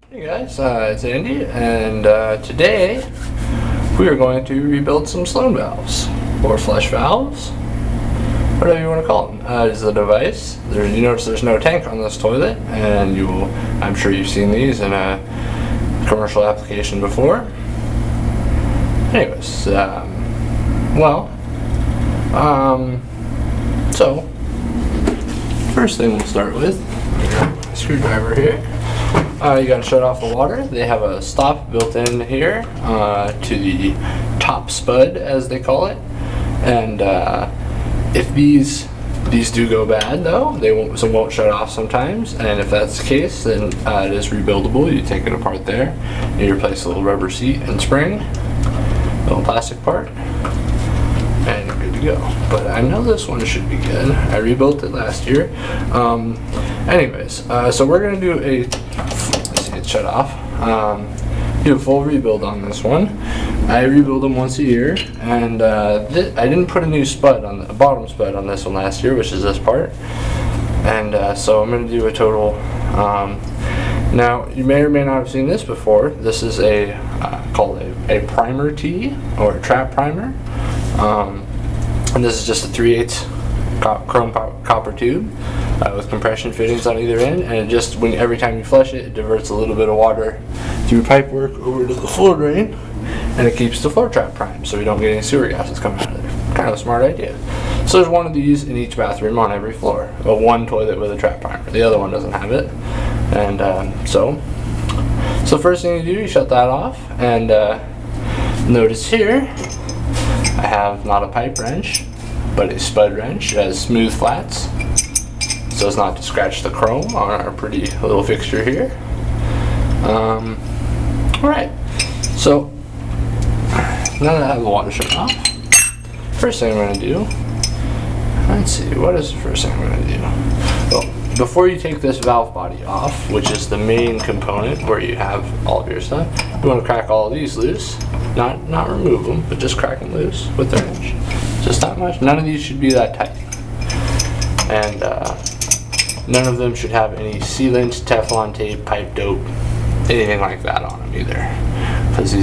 Hey guys, it's Andy, and today we are going to rebuild some Sloan valves, or flush valves, whatever you want to call them. It is a device. You notice there's no tank on this toilet, and I'm sure you've seen these in a commercial application before. Anyways, so first thing we'll start with, screwdriver here. You gotta shut off the water. They have a stop built in here to the top spud, as they call it. And if these do go bad, though, they won't shut off sometimes. And if that's the case, then it is rebuildable. You take it apart there, and you replace a little rubber seat and spring, little plastic part, and you're good to go. But I know this one should be good. I rebuilt it last year. So we're gonna do a, let's see it shut off, do a full rebuild on this one. I rebuild them once a year, and I didn't put a new spud on a bottom spud on this one last year, which is this part. And so I'm gonna do a total. Now you may or may not have seen this before. This is called a primer tee, or a trap primer. And this is just a 3/8 chrome copper tube with compression fittings on either end, and every time you flush it, it diverts a little bit of water through pipework over to the floor drain, and it keeps the floor trap primed, so we don't get any sewer gases coming out of there. Kind of a smart idea. So there's one of these in each bathroom on every floor. One toilet with a trap primer. The other one doesn't have it, and so first thing you do, you shut that off, and notice here I have not a pipe wrench, but a spud wrench. It has smooth flats, so as not to scratch the chrome on our pretty little fixture here. Alright, so now that I have the water shut off, first thing I'm going to do, let's see, what is the first thing I'm going to do? Well, before you take this valve body off, which is the main component where you have all of your stuff, you want to crack all of these loose. Not remove them, but just crack them loose with the wrench. Just that much. None of these should be that tight. And none of them should have any sealant, Teflon tape, pipe dope, anything like that on them either. Because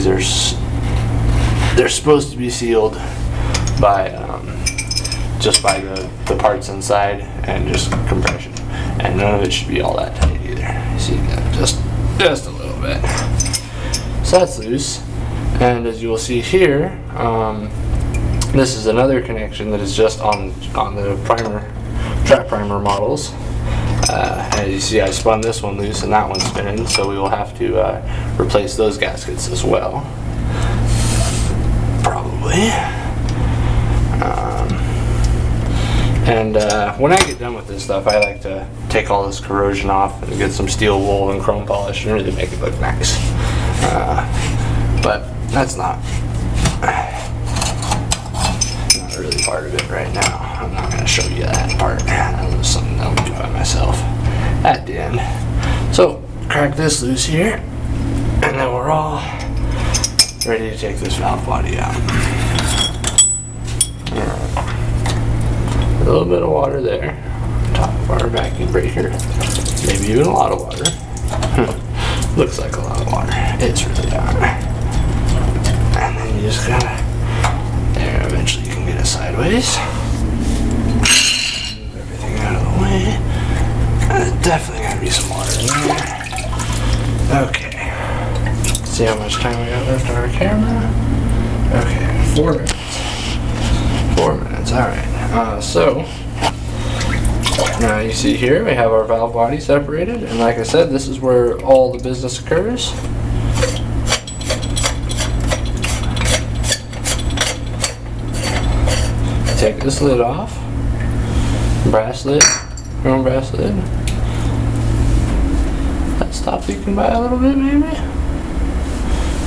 they're supposed to be sealed by just by the parts inside and just compression. And none of it should be all that tight either. See, just a little bit. So that's loose. And as you will see here, this is another connection that is just on the trap primer models. As you see, I spun this one loose and that one's spinning, so we will have to replace those gaskets as well. Probably. When I get done with this stuff, I like to take all this corrosion off and get some steel wool and chrome polish and really make it look nice. But that's not really part of it right now. I'm not going to show you that part. That was something I'll do by myself at the end. So crack this loose here, and then we're all ready to take this valve body out. A little bit of water there, top of our vacuum breaker, maybe even a lot of water. Looks like a lot of water. It's really not. And then you just gotta, there, eventually you can get it sideways. Move everything out of the way. And there's definitely gotta be some water in there. Okay. See how much time we got left on our camera? Okay, 4 minutes. 4 minutes, alright. So now you see here we have our valve body separated, and like I said, this is where all the business occurs. Take this lid off, brass lid, chrome brass lid. That stop leaking by a little bit, maybe.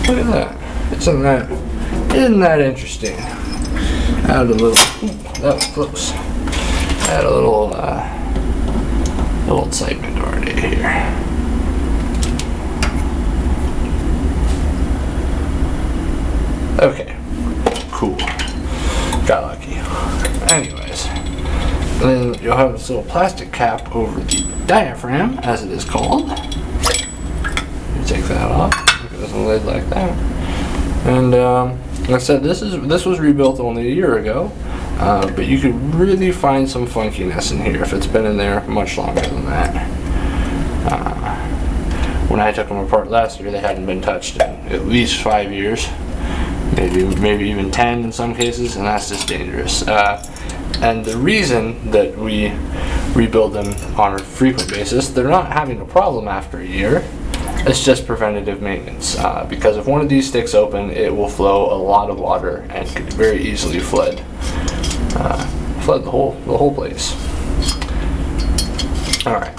Look at that! Isn't that interesting? Add a little. That was close. Add a little excitement already here. Okay, cool. Got lucky. Anyways, then you'll have this little plastic cap over the diaphragm, as it is called. You Like I said, this was rebuilt only a year ago, but you could really find some funkiness in here if it's been in there much longer than that. When I took them apart last year, they hadn't been touched in at least 5 years, maybe even 10 in some cases, and that's just dangerous. And the reason that we rebuild them on a frequent basis, they're not having a problem after a year. It's just preventative maintenance, because if one of these sticks open, it will flow a lot of water and could very easily flood the whole place. All right,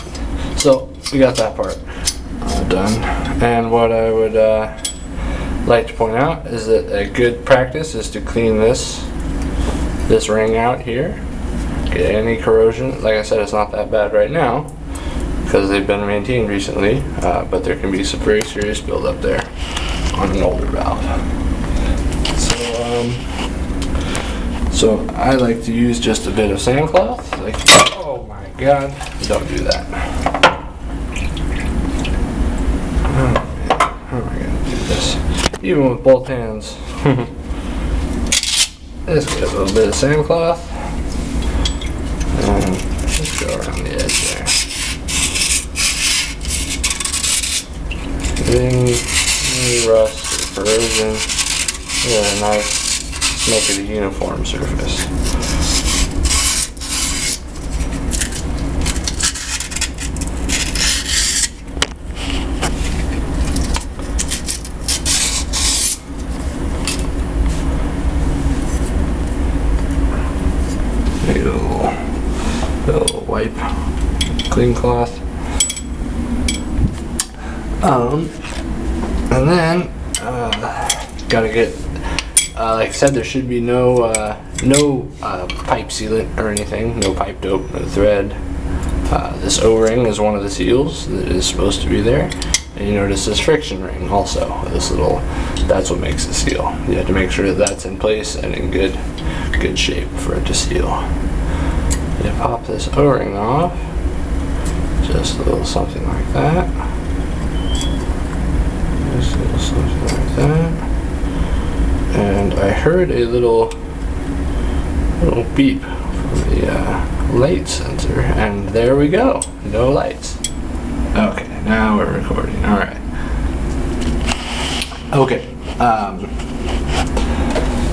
so we got that part done. And what I would like to point out is that a good practice is to clean this ring out here. Get any corrosion. Like I said, it's not that bad right now because they've been maintained recently, but there can be some very serious buildup there on an older valve. So I like to use just a bit of sandcloth. Like, oh my God, don't do that. How am I gonna do this? Even with both hands. Let's get a little bit of sandcloth and just go around the edge there. Any rust or corrosion, yeah, nice. Make it a uniform surface. Maybe a little wipe, clean cloth. And then gotta get. Like I said, there should be no pipe sealant or anything, no pipe dope, no thread. This O-ring is one of the seals that is supposed to be there. And you notice this friction ring also, that's what makes it seal. You have to make sure that that's in place and in good shape for it to seal. You pop this O-ring off, just a little something like that. Just a little something like that. And I heard a little beep from the light sensor, and there we go. No lights. Okay, now we're recording. All right. Okay.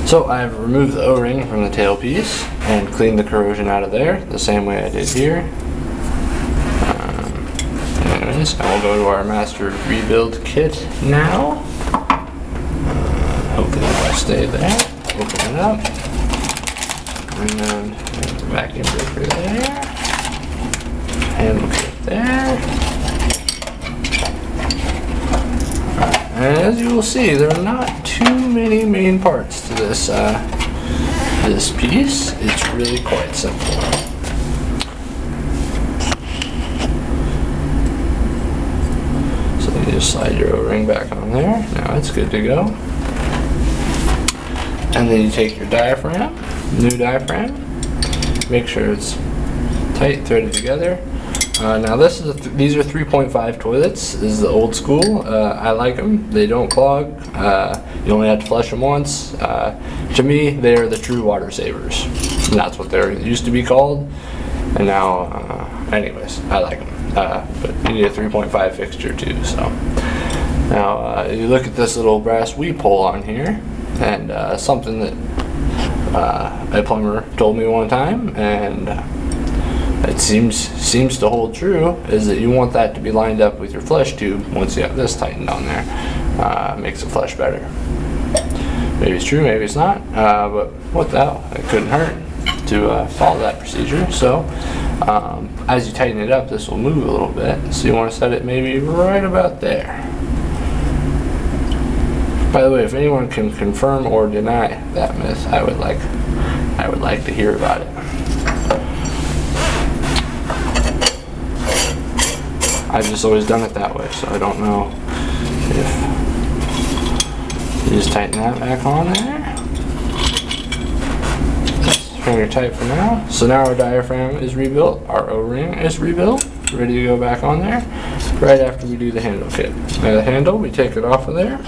So I've removed the O-ring from the tailpiece and cleaned the corrosion out of there the same way I did here. Anyways, I will go to our master rebuild kit now. Hopefully it'll stay there. Open it up. And then vacuum breaker there. Handle kit there. Alright, and as you will see, there are not too many main parts to this this piece. It's really quite simple. So you just slide your O-ring back on there. Now it's good to go. And then you take your diaphragm, new diaphragm, make sure it's tight, threaded together. Now these are 3.5 toilets. This is the old school. I like them. They don't clog. You only have to flush them once. To me, they are the true water savers. And that's what they used to be called. And now, anyways, I like them. But you need a 3.5 fixture too. So now you look at this little brass weep hole on here. And something that a plumber told me one time, and it seems to hold true, is that you want that to be lined up with your flush tube once you have this tightened on there. Makes it flush better. Maybe it's true, maybe it's not, but what the hell, it couldn't hurt to follow that procedure. So as you tighten it up, this will move a little bit, so you want to set it maybe right about there. By the way, if anyone can confirm or deny that myth, I would like to hear about it. I've just always done it that way, so I don't know if you just tighten that back on there. Finger tight for now. So now our diaphragm is rebuilt, our O-ring is rebuilt, ready to go back on there right after we do the handle kit. Now the handle, we take it off of there.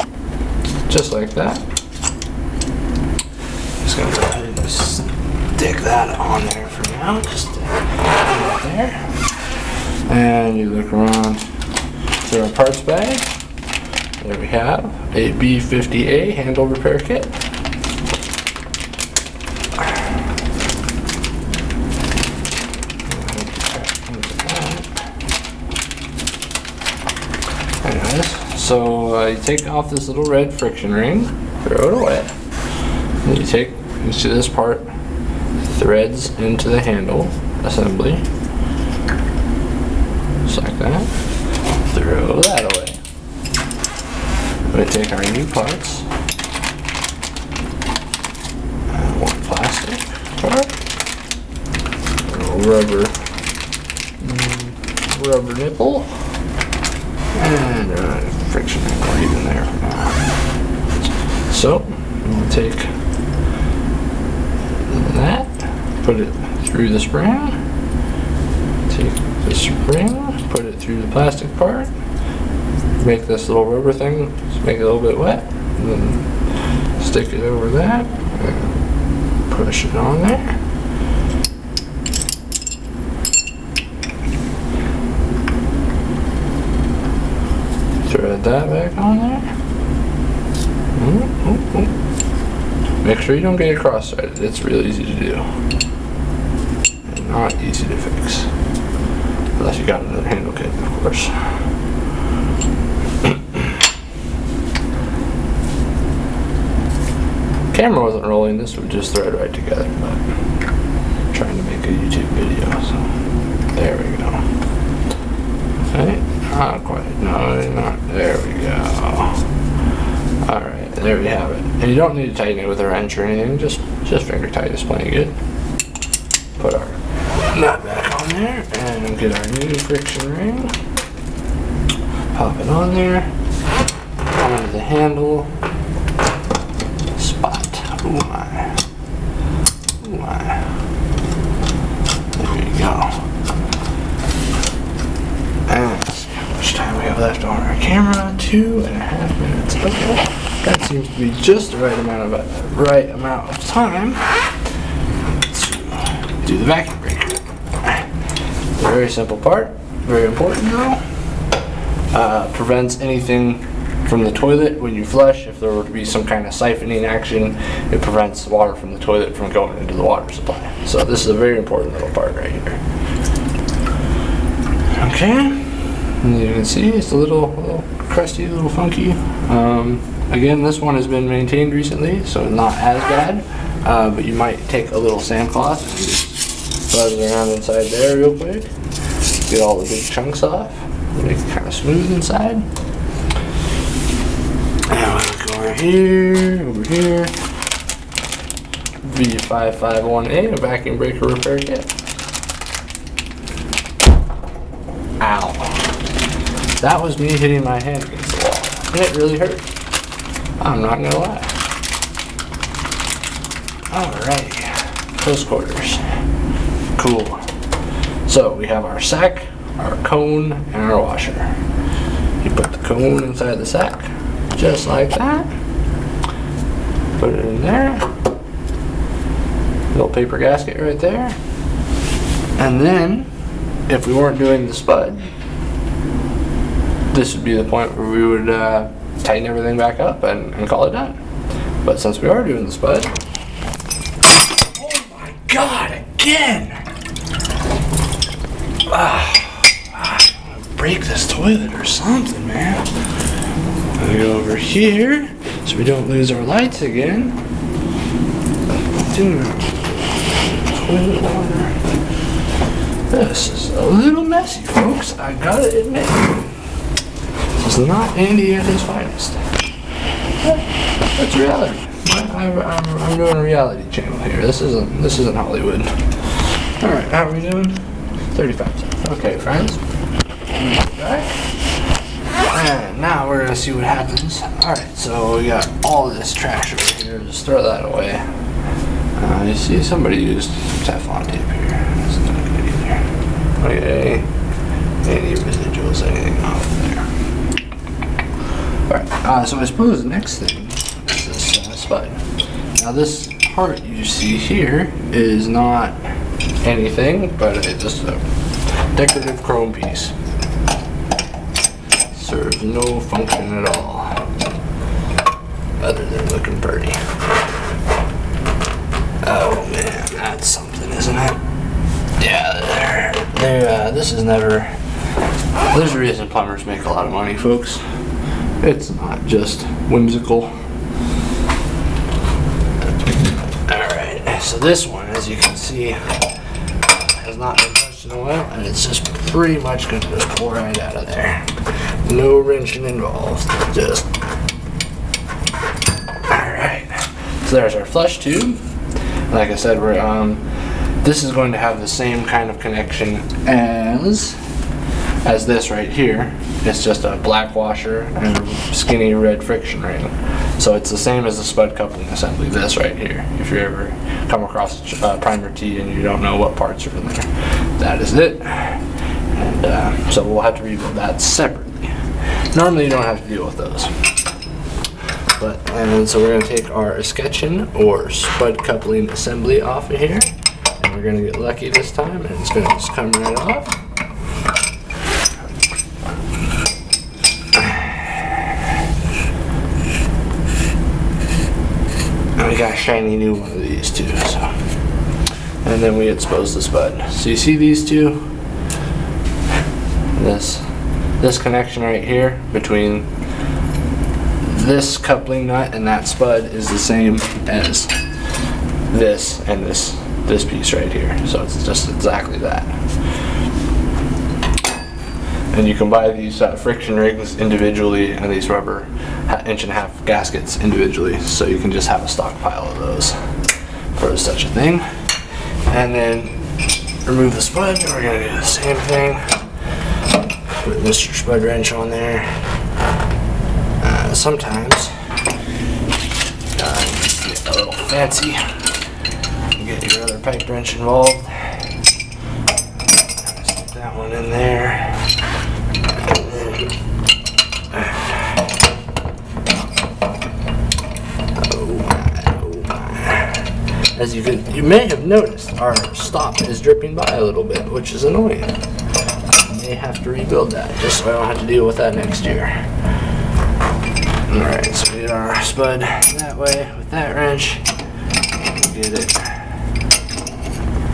Just like that. just gonna go ahead and stick that on there for now. Just right there. And you look around to our parts bag. There we have a B50A handle repair kit. Anyways, so you take off this little red friction ring, throw it away. Then you take this part, threads into the handle assembly, just like that. Throw that away. We take our new parts, one plastic part, a little rubber nipple, and a friction ring right in there for now. So we'll take that, put it through the spring, take the spring, put it through the plastic part, make this little rubber thing, just make it a little bit wet, and then stick it over that, and push it on there. Thread that back on there. Make sure you don't get it cross-threaded. It's real easy to do. And not easy to fix. Unless you got another handle kit, of course. Camera wasn't rolling, this would just thread right together, but I'm trying to make a YouTube video, so there we go. Right? Not quite. No, not. There we go. Alright, there we have it. And you don't need to tighten it with a wrench or anything, just finger tight is plenty good. Put our nut back on there and get our new friction ring. Pop it on there. Onto the handle. Spot. Ooh my. Ooh my. There you go. And time we have left on our camera, 2.5 minutes. Okay, that seems to be just the right amount of time to do the vacuum breaker. It's a very simple part, very important though. Prevents anything from the toilet when you flush. If there were to be some kind of siphoning action, it prevents water from the toilet from going into the water supply. So this is a very important little part right here. Okay. And you can see it's a little crusty, a little funky. Again, this one has been maintained recently, so not as bad. But you might take a little sandcloth and just buzz it around inside there real quick. Get all the big chunks off. Make it kind of smooth inside. And we'll look over here. V551A, a vacuum breaker repair kit. Ow. That was me hitting my hand against the wall, and it really hurt. I'm not gonna lie. Alrighty, close quarters. Cool. So we have our sack, our cone, and our washer. You put the cone inside the sack, just like that. Put it in there. Little paper gasket right there. And then, if we weren't doing the spud, this would be the point where we would tighten everything back up and call it done. But since we are doing the spud, oh my god, again! I'm gonna break this toilet or something, man. I'm gonna go over here so we don't lose our lights again. Toilet water. This is a little messy, folks, I gotta admit. This is not Andy at his finest. That's reality. I'm doing a reality channel here. This isn't Hollywood. Alright, how are we doing? 35 cents. Okay, friends. Back. And now we're gonna see what happens. Alright, so we got all this trash over here. Just throw that away. You see somebody used Teflon tape here. That's not good either. Okay. Any residuals, anything off there. Alright, so I suppose the next thing is this spud. Now this part you see here is not anything but just a decorative chrome piece. Serves no function at all other than looking pretty. Oh man, that's something, isn't it? Yeah, this is never. There's a reason plumbers make a lot of money, folks. It's not just whimsical. Alright, so this one, as you can see, has not been touched in a while, and it's just pretty much going to just pull right out of there. No wrenching involved, just. Alright, so there's our flush tube. Like I said, this is going to have the same kind of connection as this right here. It's just a black washer and a skinny red friction ring. So it's the same as the spud coupling assembly, this right here. If you ever come across a primer tee and you don't know what parts are in there, that is it. And so we'll have to rebuild that separately. Normally you don't have to deal with those. And so we're going to take our escutcheon or spud coupling assembly off of here. And we're going to get lucky this time, and it's going to just come right off. And we got a shiny new one of these too. So. And then we expose the spud. So you see these two? This connection right here between this coupling nut and that spud is the same as this and this piece right here. So it's just exactly that. And you can buy these friction rings individually and these rubber 1.5-inch gaskets individually. So you can just have a stockpile of those for such a thing. And then remove the spud. We're going to do the same thing. Put Mr. Spud wrench on there. Sometimes get a little fancy, get your other pipe wrench involved. Stick that one in there. Oh my. As you may have noticed, our stop is dripping by a little bit, which is annoying. I may have to rebuild that just so I don't have to deal with that next year. Alright, so we get our spud that way with that wrench. Get it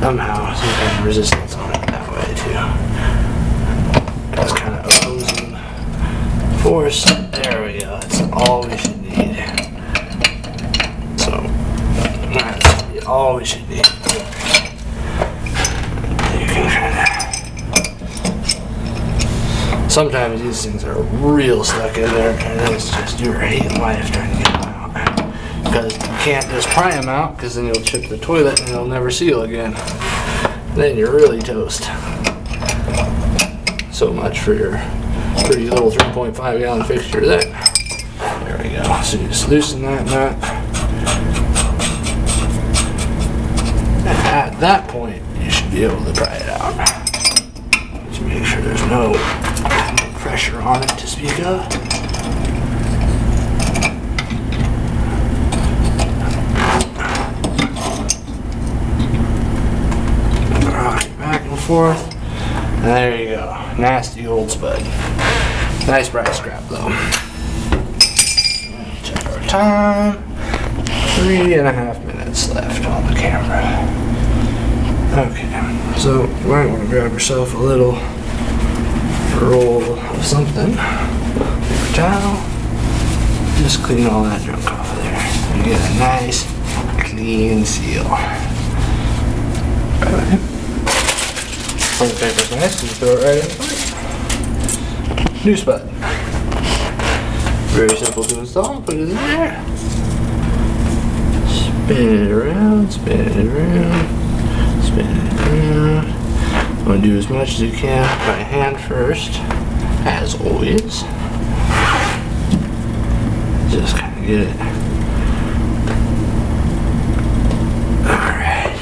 somehow, some kind of resistance on it that way too. That's kind of opposing force. There we go, that's all we should need. So, that's all we should need. You can kind of. Sometimes these things are real stuck in there, and it's just your hate life trying to get them out. Because you can't just pry them out, because then you'll chip the toilet and it'll never seal again. Then you're really toast. So much for your pretty little 3.5 gallon fixture there. There we go. So you just loosen that nut. And at that point, you should be able to pry it out. Just make sure there's no pressure on it to speak of. Rock it back and forth. And there you go. Nasty old spud. Nice bright scrap though. Check our time. 3.5 minutes left on the camera. Okay, so you might want to grab yourself a little roll of something, paper towel, just clean all that junk off of there and get a nice clean seal. Right. Front paper's nice, you throw it right in the pipe. New spud. Very simple to install, put it in there, spin it around, spin it around, spin it around. I'm going to do as much as you can by hand first, as always. Just kind of get it. Alright.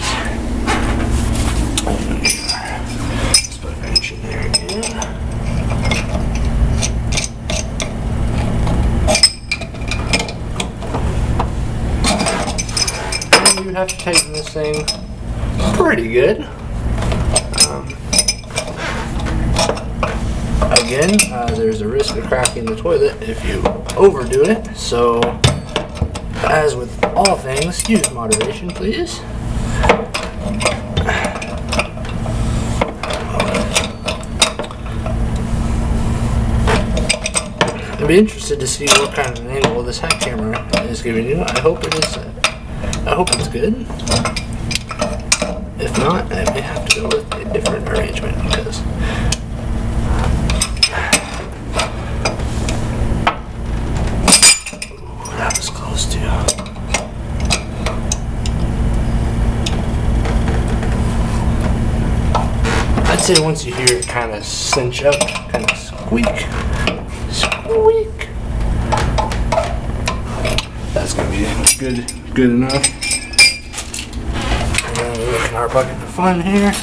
Let's put a wrench in there again. And you have to tighten this thing pretty good. Again, there's a risk of cracking the toilet if you overdo it, so as with all things, use moderation, please. I'd be interested to see what kind of an angle this head camera is giving you. I hope it is. I hope it's good. If not, I may have to go with a different arrangement because. Ooh, that was close too. I'd say once you hear it kind of cinch up, kind of squeak. That's gonna be good enough. And then we look in our bucket of fun here,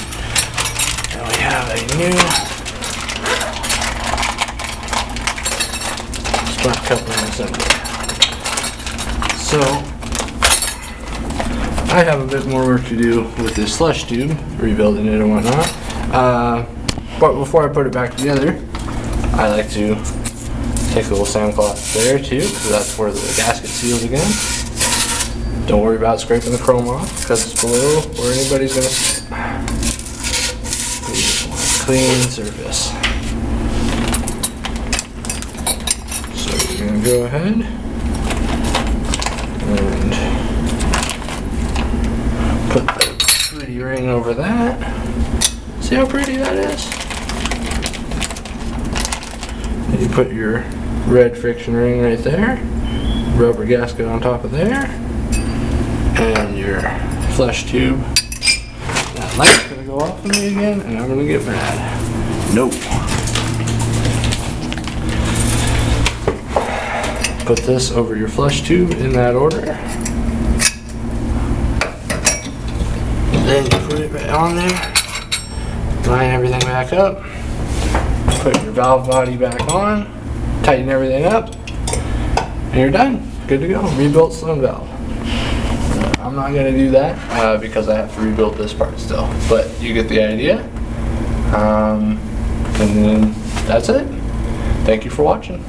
and we have a new spark coupling assembly. So I have a bit more work to do with this flush tube, rebuilding it and whatnot. But before I put it back together, I like to take a little sandcloth there too, because that's where the gasket seals again. Don't worry about scraping the chrome off, because it's below where anybody's going to see it. We just want a clean surface. So we're going to go ahead and put the pretty ring over that. See how pretty that is? And you put your red friction ring right there, rubber gasket on top of there, and your flush tube. That light's gonna go off on me again, and I'm gonna get mad. Nope. Put this over your flush tube in that order. Then you put it right on there, line everything back up, put your valve body back on, tighten everything up, and you're done. Good to go. Rebuilt Sloan valve. I'm not going to do that because I have to rebuild this part still, but you get the idea. And then that's it. Thank you for watching.